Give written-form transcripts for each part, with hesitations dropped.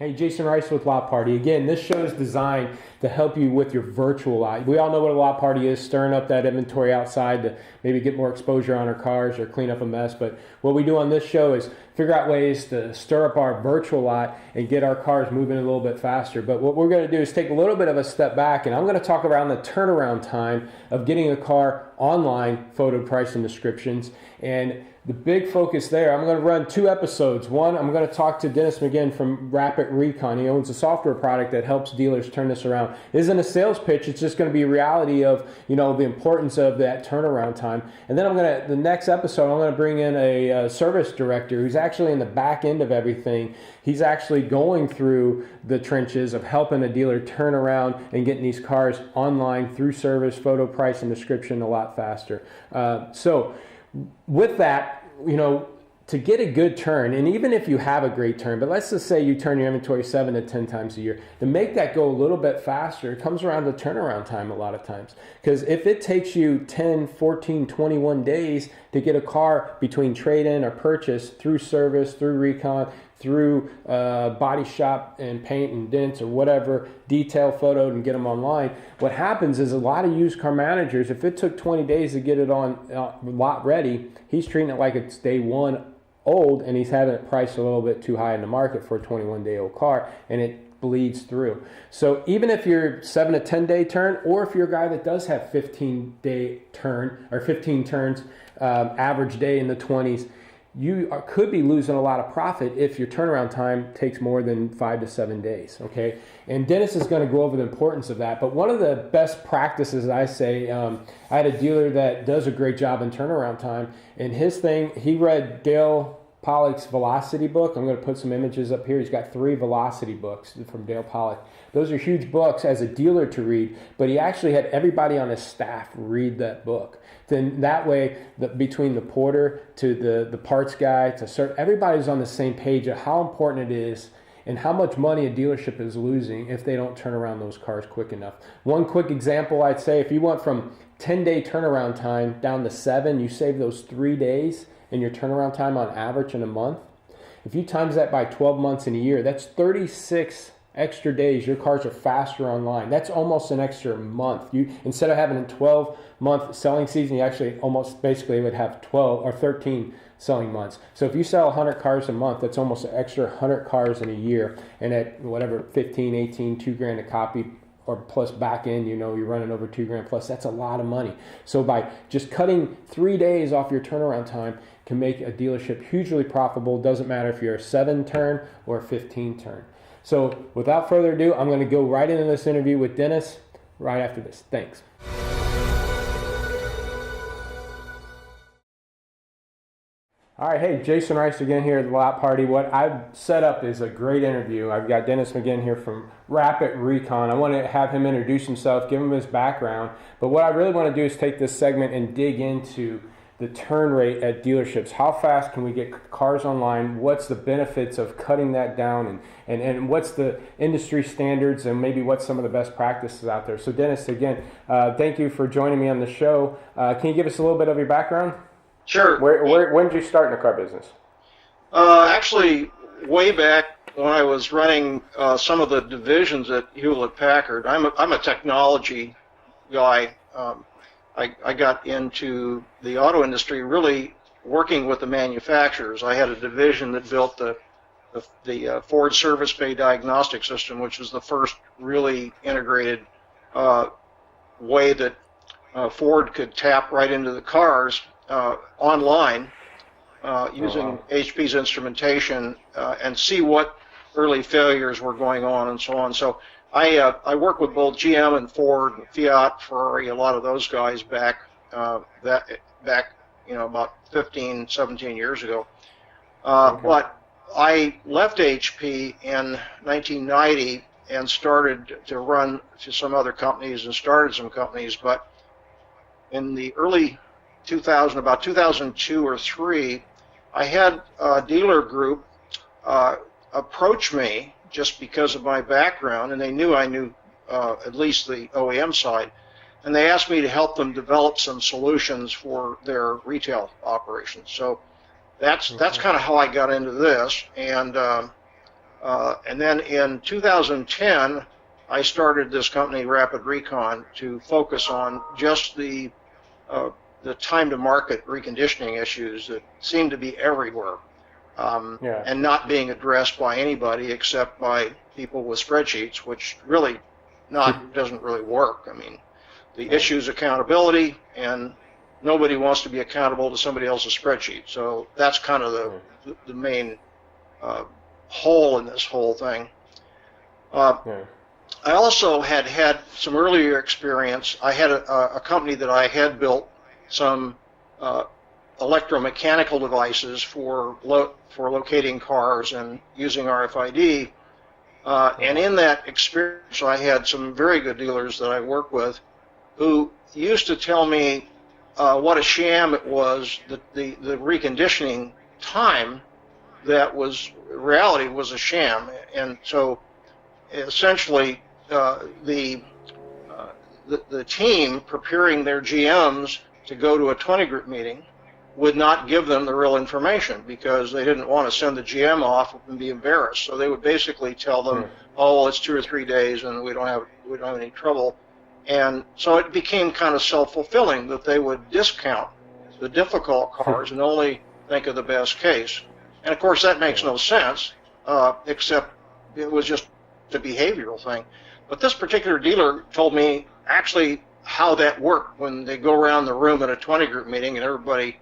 Hey, Jason Rice with LotParty. Again, this show is designed to help you with your virtual lot. We all know what a LotParty is, stirring up that inventory outside to maybe get more exposure on our cars or clean up a mess. But what we do on this show is figure out ways to stir up our virtual lot and get our cars moving a little bit faster. But what we're going to do is take a little bit of a step back, and I'm going to talk around the turnaround time of getting a car online, photo, price, and descriptions. And the big focus there, I'm going to run 2 episodes. One, I'm going to talk to Dennis McGinn from Rapid Recon. He owns a software product that helps dealers turn this around. It isn't a sales pitch. It's just going to be a reality of, the importance of that turnaround time. And then the next episode, I'm going to bring in a service director who's actually in the back end of everything. He's actually going through the trenches of helping a dealer turn around and getting these cars online through service, photo, price, and description a lot faster. So with that, to get a good turn, and even if you have a great turn, but let's just say you turn your inventory 7 to 10 times a year, to make that go a little bit faster, it comes around to turnaround time a lot of times. Because if it takes you 10, 14, 21 days to get a car between trade-in or purchase through service, through recon, through body shop and paint and dents or whatever, detail photo and get them online, what happens is a lot of used car managers, if it took 20 days to get it on lot ready, he's treating it like it's day one old, and he's having it priced a little bit too high in the market for a 21-day-old car, and it bleeds through. So even if you're 7 to 10 day turn, or if you're a guy that does have 15-day turn or 15 turns, average day in the 20s, you could be losing a lot of profit if your turnaround time takes more than 5 to 7 days, okay? And Dennis is going to go over the importance of that. But one of the best practices, I say, I had a dealer that does a great job in turnaround time, and his thing, he read Dale Pollock's Velocity book. I'm going to put some images up here. He's got 3 Velocity books from Dale Pollock. Those are huge books as a dealer to read, but he actually had everybody on his staff read that book. Then that way, between the porter to the parts guy to everybody's on the same page of how important it is and how much money a dealership is losing if they don't turn around those cars quick enough. One quick example, I'd say, if you went from 10-day turnaround time down to 7, you save those 3 days in your turnaround time on average in a month. If you times that by 12 months in a year, that's 36 extra days. Your cars are faster online. That's almost an extra month. You, instead of having a 12-month selling season, you actually almost basically would have 12 or 13 selling months. So if you sell 100 cars a month, that's almost an extra 100 cars in a year. And at whatever, 15, 18, $2,000 a copy, or plus back end, you're running over $2,000 plus. That's a lot of money. So by just cutting 3 days off your turnaround time can make a dealership hugely profitable. Doesn't matter if you're a 7 turn or a 15 turn. So without further ado, I'm going to go right into this interview with Dennis right after this. Thanks. All right, hey, Jason Rice again here at the LotParty. What I've set up is a great interview. I've got Dennis McGinn here from Rapid Recon. I want to have him introduce himself, give him his background. But what I really want to do is take this segment and dig into the turn rate at dealerships. How fast can we get cars online? What's the benefits of cutting that down? And what's the industry standards, and maybe what's some of the best practices out there? So Dennis, again, thank you for joining me on the show. Can you give us a little bit of your background? Sure. When did you start in the car business? Actually, way back when I was running some of the divisions at Hewlett-Packard. I'm a technology guy. I got into the auto industry really working with the manufacturers. I had a division that built the Ford Service Bay Diagnostic System, which was the first really integrated way that Ford could tap right into the cars online using HP's instrumentation and see what early failures were going on and so on. So I worked with both GM and Ford, and Fiat, Ferrari, a lot of those guys back about 15, 17 years ago. But I left HP in 1990 and started to run to some other companies and started some companies. But in the early 2000, about 2002 or 3, I had a dealer group approach me just because of my background, and they knew I knew at least the OEM side, and they asked me to help them develop some solutions for their retail operations. So that's kind of how I got into this, and And then in 2010, I started this company, Rapid Recon, to focus on just the time to market reconditioning issues that seem to be everywhere, and not being addressed by anybody except by people with spreadsheets, which really doesn't really work. I mean, the issue is accountability, and nobody wants to be accountable to somebody else's spreadsheet. So that's kind of the main hole in this whole thing. I also had some earlier experience. I had a company that I had built some electromechanical devices for locating cars and using RFID. And in that experience, I had some very good dealers that I work with who used to tell me what a sham it was, the reconditioning time that was reality was a sham. And so essentially the team preparing their GMs to go to a 20 group meeting would not give them the real information because they didn't want to send the GM off and be embarrassed. So they would basically tell them, "Oh, well, it's 2 or 3 days, and we don't have any trouble." And so it became kind of self-fulfilling that they would discount the difficult cars and only think of the best case. And of course, that makes no sense, except it was just a behavioral thing. But this particular dealer told me actually how that worked when they go around the room at a 20 group meeting and everybody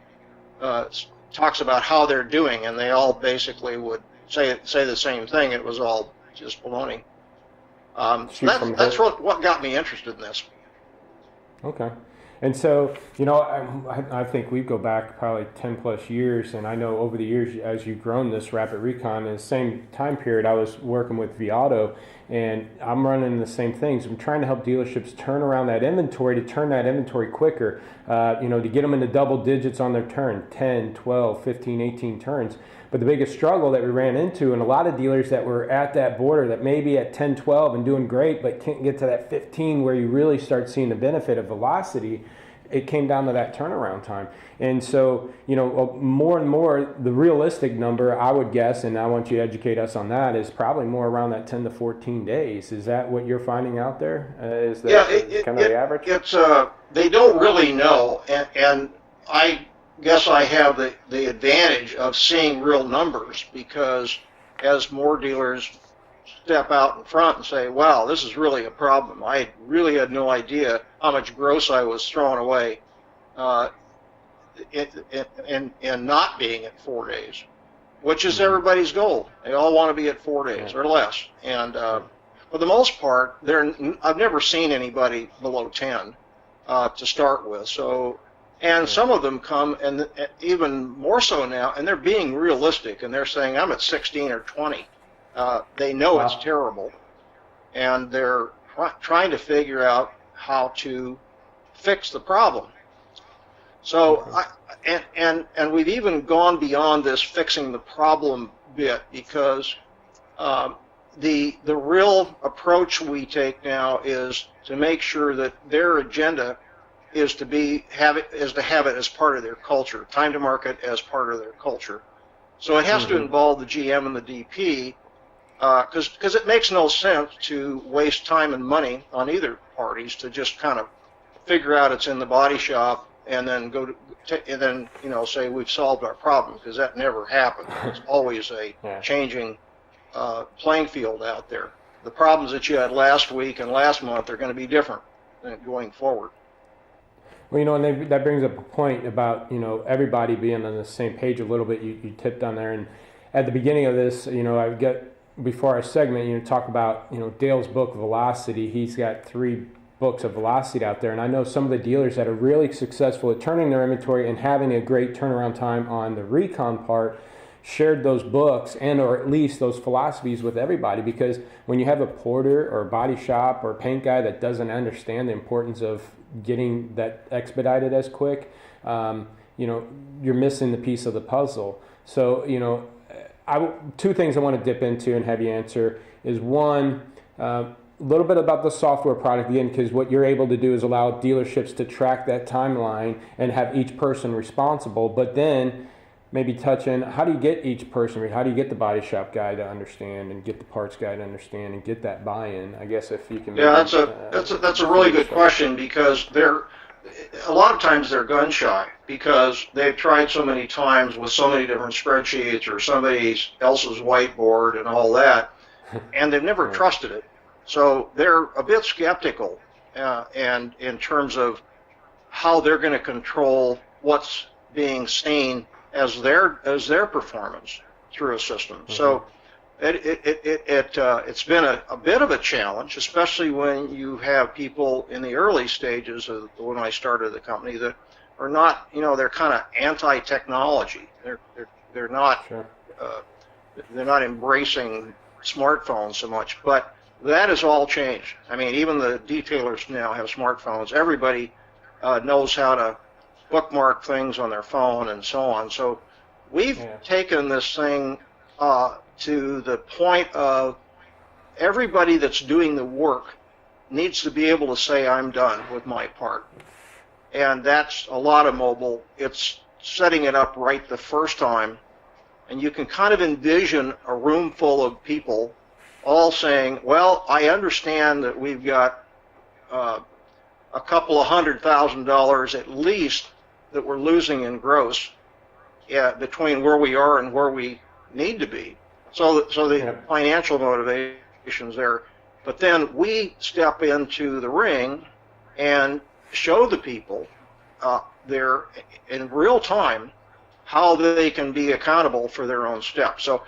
talks about how they're doing, and they all basically would say the same thing. It was all just baloney. So that's what got me interested in this. Okay. And so, I think we go back probably 10 plus years, and I know over the years, as you've grown this Rapid Recon, in the same time period, I was working with Viato, and I'm running the same things. I'm trying to help dealerships turn around that inventory, to turn that inventory quicker, to get them into double digits on their turn, 10, 12, 15, 18 turns. But the biggest struggle that we ran into, and a lot of dealers that were at that border that may be at 10, 12 and doing great, but can't get to that 15 where you really start seeing the benefit of velocity, it came down to that turnaround time. And so, more and more, the realistic number, I would guess, and I want you to educate us on that, is probably more around that 10 to 14 days. Is that what you're finding out there? Is that the average? It's they don't really know, and I guess I have the advantage of seeing real numbers, because as more dealers step out in front and say, wow, this is really a problem. I really had no idea how much gross I was throwing away in not being at 4 days, which is everybody's goal. They all want to be at 4 days or less. And for the most part, I've never seen anybody below 10 to start with. So, and some of them come, and even more so now, and they're being realistic, and they're saying, I'm at 16 or 20. They know it's terrible, and they're trying to figure out how to fix the problem. So, and we've even gone beyond this fixing the problem bit, because the real approach we take now is to make sure that their agenda is to have it as part of their culture, time to market as part of their culture. So it has to involve the GM and the DP, because it makes no sense to waste time and money on either parties to just kind of figure out it's in the body shop and then say we've solved our problem, because that never happens. It's always a changing playing field out there. The problems that you had last week and last month are going to be different going forward. Well, and that brings up a point about, everybody being on the same page a little bit. You tipped on there. And at the beginning of this, before our segment, talk about, Dale's book, Velocity. He's got 3 books of velocity out there. And I know some of the dealers that are really successful at turning their inventory and having a great turnaround time on the recon part shared those books or at least those philosophies with everybody, because when you have a porter or a body shop or a paint guy that doesn't understand the importance of getting that expedited as quick, you're missing the piece of the puzzle. So, 2 things I want to dip into and have you answer is, one, a little bit about the software product again, because what you're able to do is allow dealerships to track that timeline and have each person responsible, but then maybe touch in, how do you get each person, how do you get the body shop guy to understand and get the parts guy to understand and get that buy-in? I guess if you can. Yeah, that's a really good question, because a lot of times they're gun shy because they've tried so many times with so many different spreadsheets or somebody else's whiteboard and all that, and they've never trusted it. So they're a bit skeptical, and in terms of how they're going to control what's being seen as their performance through a system. Mm-hmm. So it's been a bit of a challenge, especially when you have people in the early stages of when I started the company that are not, they're kind of anti-technology. They're not sure. They're not embracing smartphones so much, but that has all changed. I mean, even the detailers now have smartphones. Everybody knows how to bookmark things on their phone and so on. So we've taken this thing to the point of everybody that's doing the work needs to be able to say, I'm done with my part. And that's a lot of mobile. It's setting it up right the first time. And you can kind of envision a room full of people all saying, well, I understand that we've got a couple of $100,000 at least that we're losing in gross between where we are and where we need to be. So the financial motivation's there. But then we step into the ring and show the people there in real time how they can be accountable for their own steps. So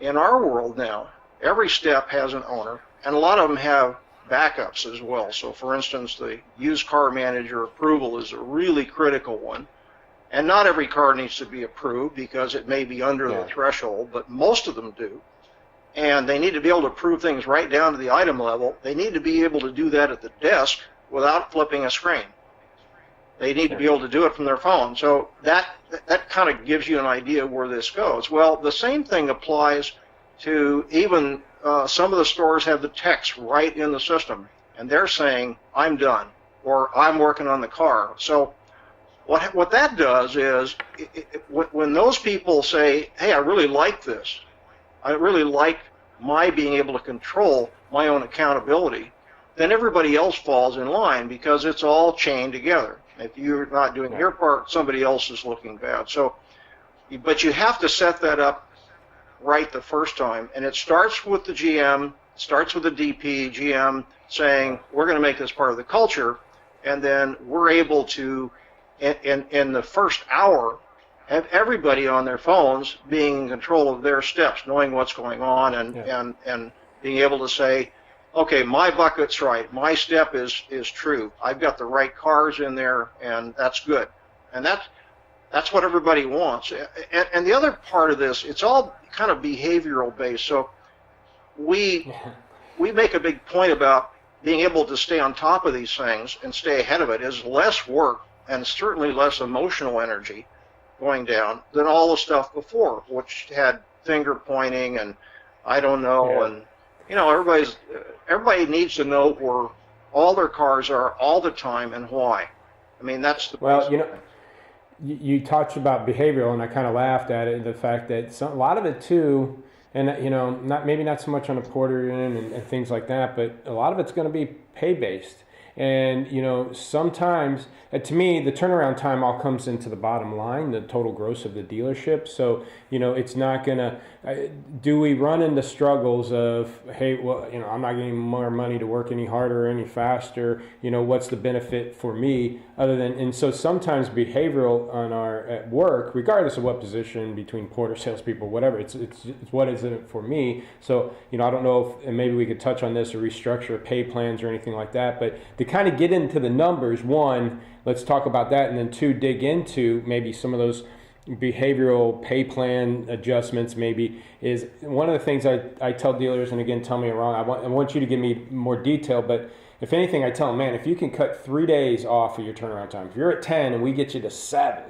in our world now, every step has an owner, and a lot of them have backups as well. So for instance, the used car manager approval is a really critical one. And not every car needs to be approved because it may be under the threshold, but most of them do. And they need to be able to approve things right down to the item level. They need to be able to do that at the desk without flipping a screen. They need to be able to do it from their phone. So that kind of gives you an idea of where this goes. Well, the same thing applies to even some of the stores have the text right in the system, and they're saying, I'm done, or I'm working on the car. So what that does is, when those people say, hey, I really like this, I really like my being able to control my own accountability, then everybody else falls in line because it's all chained together. If you're not doing your part, somebody else is looking bad. So, but you have to set that up right the first time, and it starts with the GM, starts with the DP, GM saying, we're going to make this part of the culture, and then we're able to, in the first hour, have everybody on their phones being in control of their steps, knowing what's going on, and being able to say, okay, my bucket's right, my step is true, I've got the right cars in there, and that's good. And that's what everybody wants. And the other part of this, it's all kind of behavioral based. So we make a big point about being able to stay on top of these things and stay ahead of it is less work and certainly less emotional energy going down than all the stuff before, which had finger pointing and I don't know, and everybody needs to know where all their cars are all the time and why. I mean, that's the you talked about behavioral, and I kind of laughed at it, the fact that a lot of it too, and not so much on the porter end and things like that, but a lot of it's going to be pay based. And sometimes, to me, the turnaround time all comes into the bottom line, the total gross of the dealership. So it's not gonna. Do we run into struggles of, hey, well, I'm not getting more money to work any harder or any faster. What's the benefit for me other than? And so sometimes behavioral at work, regardless of what position, between porter, salespeople, whatever, it's what is it for me. So I don't know if, and maybe we could touch on this or restructure pay plans or anything like that, but to kind of get into the numbers, one, let's talk about that, and then two, dig into maybe some of those behavioral pay plan adjustments. Maybe is one of the things I tell dealers, and again, tell me I'm wrong, I want you to give me more detail, but if anything, I tell them, man, if you can cut 3 days off of your turnaround time, if you're at 10 and we get you to 7,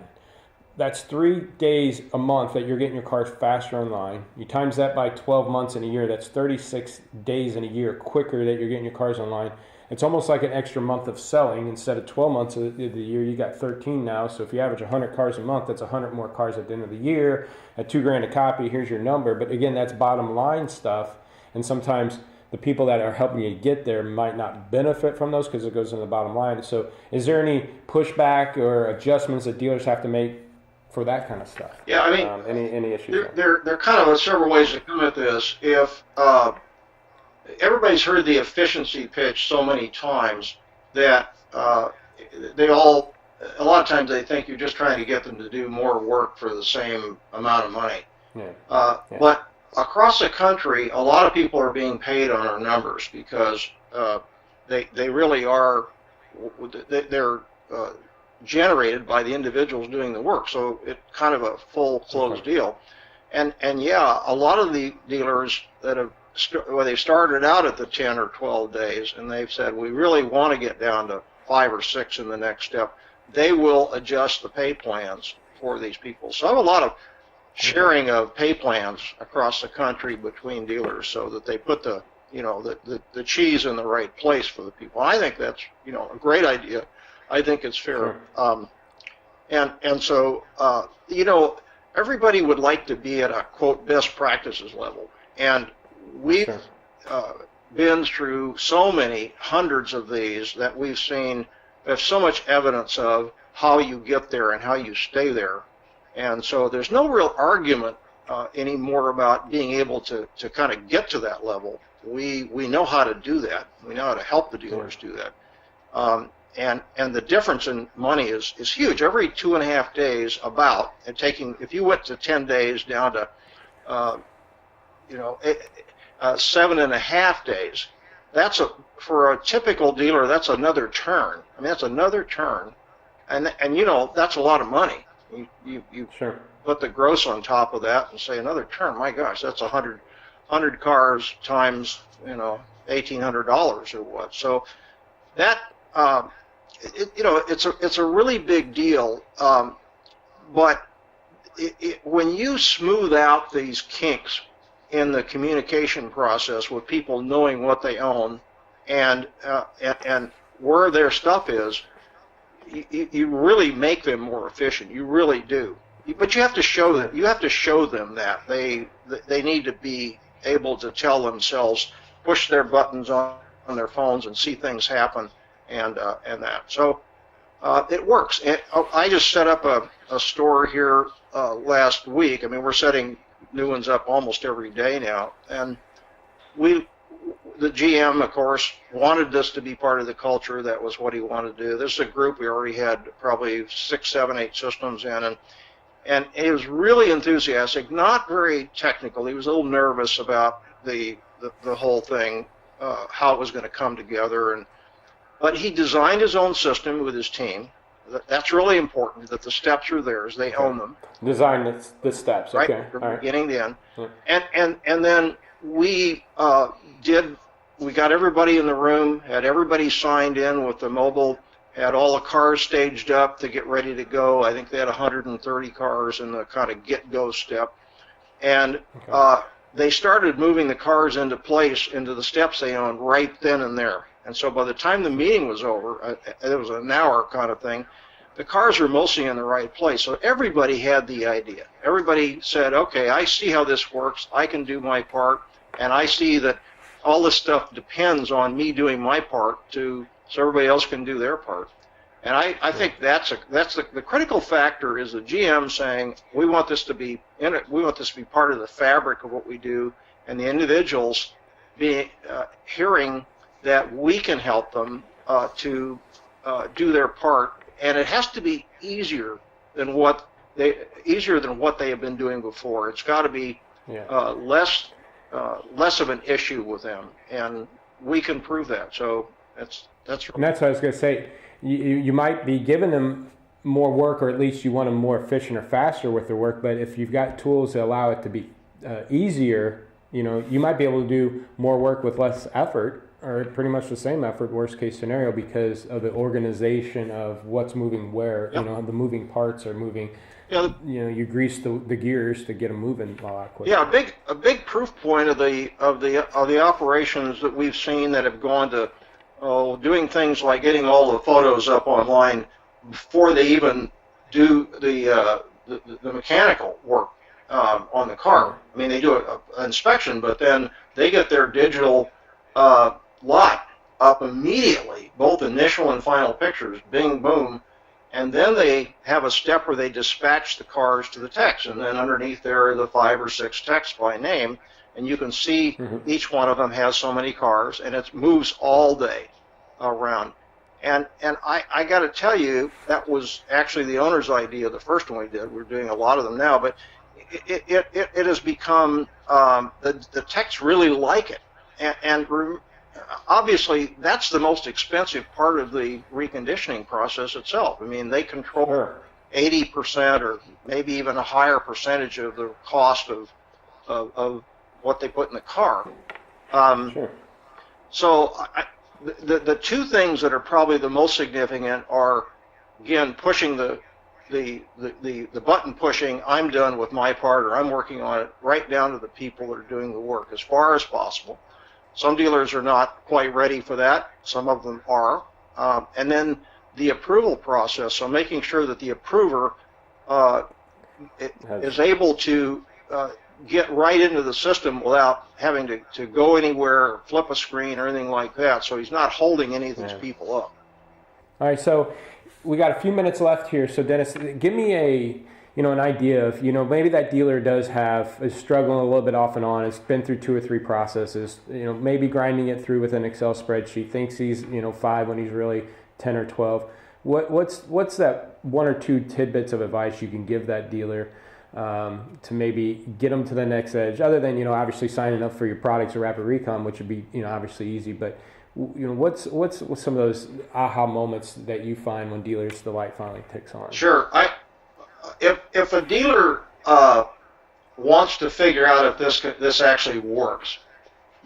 that's 3 days a month that you're getting your cars faster online. You times that by 12 months in a year, that's 36 days in a year quicker that you're getting your cars online. it's almost like an extra month of selling. Instead of 12 months of the year, you got 13 now. So if you average 100 cars a month, that's 100 more cars at the end of the year. At $2,000 a copy, here's your number. But again, that's bottom line stuff. And sometimes the people that are helping you get there might not benefit from those because it goes in the bottom line. So is there any pushback or adjustments that dealers have to make for that kind of stuff? Yeah, I mean, any issues? There are kind of several ways to come at this. If everybody's heard the efficiency pitch so many times that a lot of times they think you're just trying to get them to do more work for the same amount of money. Yeah. But across the country, a lot of people are being paid on our numbers because they really are. They're generated by the individuals doing the work, so it's kind of a full closed deal. And yeah, a lot of the dealers that have they started out at the 10 or 12 days, and they've said we really want to get down to 5 or 6 in the next step. They will adjust the pay plans for these people. So I have a lot of sharing of pay plans across the country between dealers, so that they put the cheese in the right place for the people. I think that's a great idea. I think it's fair. Sure. And so everybody would like to be at a quote best practices level, and we've been through so many hundreds of these that we've seen. There's so much evidence of how you get there and how you stay there. And so there's no real argument anymore about being able to kind of get to that level. We know how to do that. We know how to help the dealers do that. And the difference in money is huge. Every 2.5 days if you went to 10 days down to 7.5 days, for a typical dealer, that's another turn. I mean, that's another turn, and that's a lot of money. You Sure. put the gross on top of that and say another turn. My gosh, that's 100 cars times $1,800 or what. So that it's a really big deal. But when you smooth out these kinks in the communication process with people knowing what they own and where their stuff is, you really make them more efficient. You really do. But you have to show them. You have to show them that they need to be able to tell themselves, push their buttons on their phones and see things happen, and that. So it works. And I just set up a store here last week. I mean, we're setting new ones up almost every day now, and the GM, of course, wanted this to be part of the culture. That was what he wanted to do. This is a group we already had probably 6, 7, 8 systems in, and he was really enthusiastic, not very technical. He was a little nervous about the whole thing, how it was going to come together, but he designed his own system with his team. That's really important, that the steps are theirs. They own them. Design the steps, right, okay. from beginning to end. Yeah. And then we got everybody in the room, had everybody signed in with the mobile, had all the cars staged up to get ready go. I think they had 130 cars in the kind of get-go step. And they started moving the cars into place, into the steps they owned right then and there. And so by the time the meeting was over, it was an hour kind of thing, the cars were mostly in the right place. So everybody had the idea. Everybody said, okay, I see how this works. I can do my part. And I see that all this stuff depends on me doing my part so everybody else can do their part. And I think that's the critical factor is the GM saying, we want this to be in it. We want this to be part of the fabric of what we do. And the individuals hearing that we can help them to do their part, and it has to be easier than what they have been doing before. It's got to be less of an issue with them, and we can prove that. So that's. And that's what I was going to say. You might be giving them more work, or at least you want them more efficient or faster with their work. But if you've got tools that allow it to be easier, you might be able to do more work with less effort, or pretty much the same effort, worst case scenario, because of the organization of what's moving where. Yep. The moving parts are moving. Yeah. You grease the gears to get them moving a lot quicker. Yeah, a big proof point of the operations that we've seen that have gone to doing things like getting all the photos up online before they even do the mechanical work on the car. I mean, they do an inspection, but then they get their digital lot up immediately, both initial and final pictures, bing, boom, and then they have a step where they dispatch the cars to the techs, and then underneath there are the 5 or 6 techs by name, and you can see each one of them has so many cars, and it moves all day around. And I got to tell you, that was actually the owner's idea, the first one we did. We're doing a lot of them now, but it has become, the techs really like it. And obviously, that's the most expensive part of the reconditioning process itself. I mean, they control 80% or maybe even a higher percentage of the cost of what they put in the car. So the two things that are probably the most significant are, again, pushing the button pushing, I'm done with my part, or I'm working on it, right down to the people that are doing the work as far as possible. Some dealers are not quite ready for that. Some of them are. And then the approval process, so making sure that the approver is able to get right into the system without having to go anywhere or flip a screen or anything like that, so he's not holding any of these people up. All right, so we got a few minutes left here. So Dennis, give me an idea of, maybe that dealer is struggling a little bit off and on. It's been through 2 or 3 processes, maybe grinding it through with an Excel spreadsheet, thinks he's, 5 when he's really 10 or 12. What's that 1 or 2 tidbits of advice you can give that dealer to maybe get them to the next edge, other than, obviously signing up for your products or Rapid Recon, which would be, obviously easy, but what's some of those aha moments that you find when dealers, the light finally ticks on? Sure. If a dealer wants to figure out if this actually works,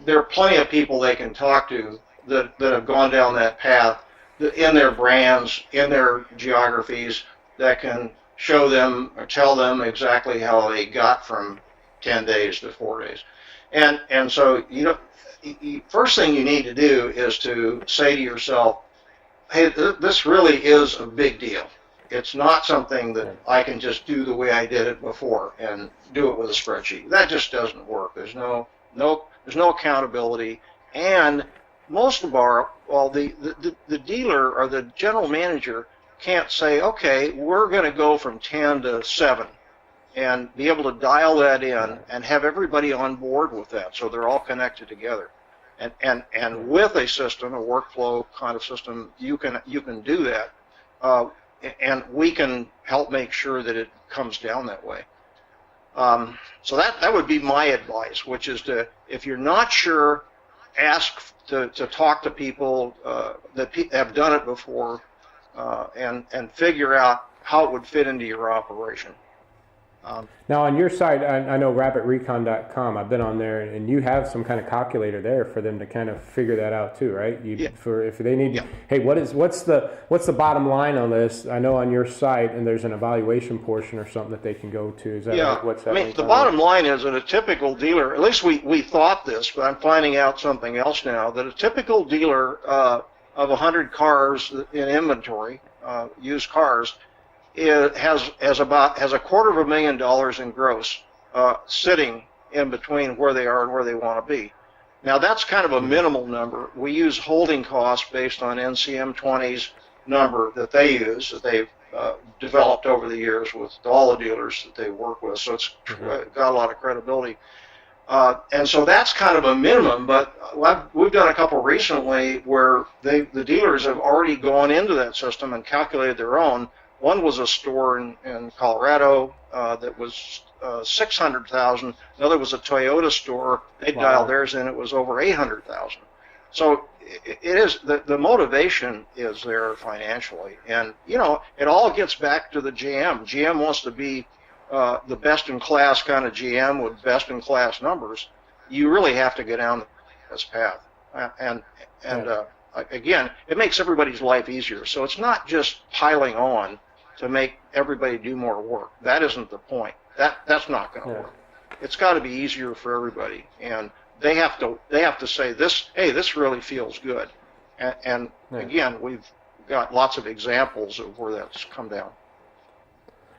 there are plenty of people they can talk to that have gone down that path in their brands, in their geographies, that can show them or tell them exactly how they got from 10 days to 4 days. And so, first thing you need to do is to say to yourself, hey, this really is a big deal. It's not something that I can just do the way I did it before and do it with a spreadsheet. That just doesn't work. There's no accountability, and most of the dealer or the general manager can't say, okay, we're going to go from 10 to 7 and be able to dial that in and have everybody on board with that, so they're all connected together. And with a system, a workflow kind of system, you can do that, and we can help make sure that it comes down that way. So that would be my advice, which is if you're not sure, ask to talk to people that have done it before, and figure out how it would fit into your operation. Now on your site, I know rapidrecon.com, I've been on there, and you have some kind of calculator there for them to kind of figure that out too, right? For if they need, hey, what's the bottom line on this? I know on your site, and there's an evaluation portion or something that they can go to. Is that right? What's that? I mean, the bottom line is that a typical dealer, at least we thought this, but I'm finding out something else now, that a typical dealer of 100 cars in inventory, used cars, has $250,000 in gross sitting in between where they are and where they want to be. Now that's kind of a minimal number. We use holding costs based on NCM 20's number that they use, that they've developed over the years with all the dealers that they work with, so it's got a lot of credibility. And so that's kind of a minimum, but we've done a couple recently where the dealers have already gone into that system and calculated their own. One was a store in Colorado that was $600,000. Another was a Toyota store. They dialed theirs in. It was over $800,000. So it is the motivation is there financially, and it all gets back to the GM. GM wants to be the best in class kind of GM with best in class numbers. You really have to go down this path, and again, it makes everybody's life easier. So it's not just piling on to make everybody do more work. That isn't the point. That's not going to work. It's got to be easier for everybody, and they have to say this. Hey, this really feels good, And Yeah. again, we've got lots of examples of where that's come down.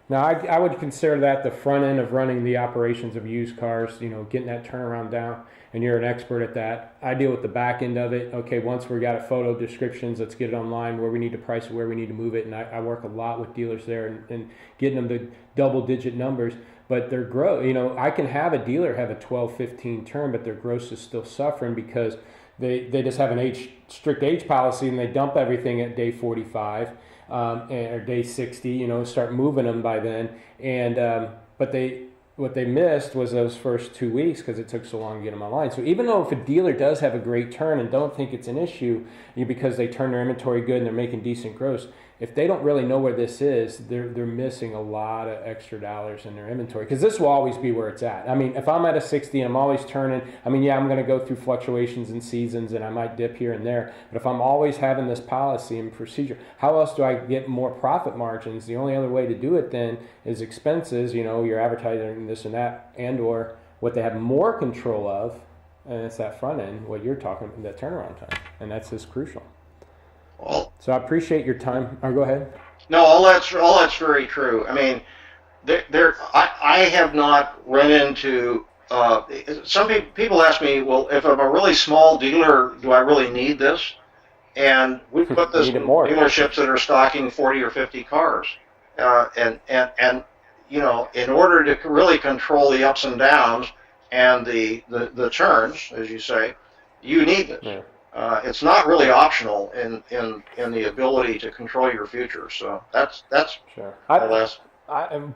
Now, I would consider that the front end of running the operations of used cars, getting that turnaround down, and you're an expert at that. I deal with the back end of it. Okay, once we got a photo descriptions, let's get it online, where we need to price it, where we need to move it, and I work a lot with dealers there and getting them to double-digit numbers. But their growth, I can have a dealer have a 12, 15 turn, but their gross is still suffering because they just have an strict age policy, and they dump everything at day 45. Or day 60, start moving them by then. And but what they missed was those first 2 weeks because it took so long to get them online. So even though if a dealer does have a great turn and don't think it's an issue because they turn their inventory good and they're making decent gross, if they don't really know where this is, they're missing a lot of extra dollars in their inventory because this will always be where it's at. I mean, if I'm at a 60 and I'm always turning, I'm going to go through fluctuations in seasons and I might dip here and there. But if I'm always having this policy and procedure, how else do I get more profit margins? The only other way to do it then is expenses, your advertising, this and that, and or what they have more control of, and it's that front end, what you're talking about, that turnaround time. And that's just crucial. Well, so I appreciate your time. Go ahead. No, all that's very true. I mean, I have not run into. Some people ask me, well, if I'm a really small dealer, do I really need this? And we put this in dealerships that are stocking 40 or 50 cars, and in order to really control the ups and downs and the turns, as you say, you need this. Yeah. It's not really optional in the ability to control your future. So that's sure. I am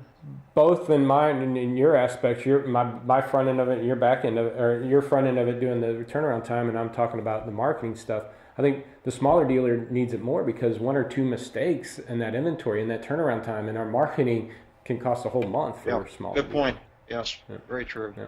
both in mine and in your aspects. My front end of it, and your back end of it, or your front end of it doing the turnaround time, and I'm talking about the marketing stuff. I think the smaller dealer needs it more because one or two mistakes in that inventory and that turnaround time in our marketing can cost a whole month for a small Good dealer. Point. Yes, very true. Yeah.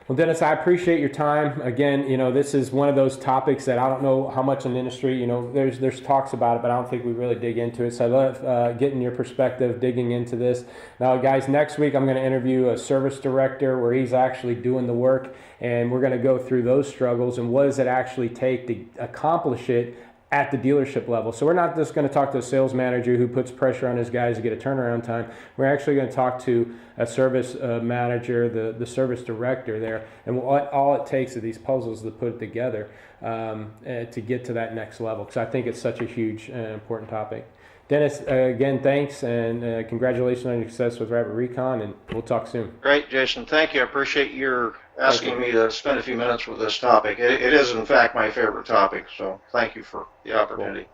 Well, Dennis, I appreciate your time. Again, this is one of those topics that I don't know how much in the industry, there's talks about it, but I don't think we really dig into it. So I love getting your perspective, digging into this. Now, guys, next week I'm going to interview a service director where he's actually doing the work, and we're going to go through those struggles and what does it actually take to accomplish it at the dealership level. So we're not just going to talk to a sales manager who puts pressure on his guys to get a turnaround time. We're actually going to talk to a service manager, the service director there, and what all it takes are these puzzles to put it together to get to that next level, because I think it's such a huge important topic. Dennis, again, thanks, and congratulations on your success with Rapid Recon, and we'll talk soon. Great, Jason. Thank you. I appreciate your asking me to spend a few minutes with this topic. It is, in fact, my favorite topic, so thank you for the opportunity.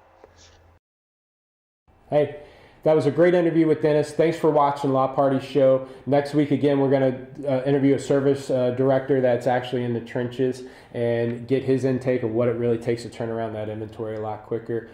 Cool. Hey, that was a great interview with Dennis. Thanks for watching LotParty Show. Next week, again, we're going to interview a service director that's actually in the trenches and get his intake of what it really takes to turn around that inventory a lot quicker.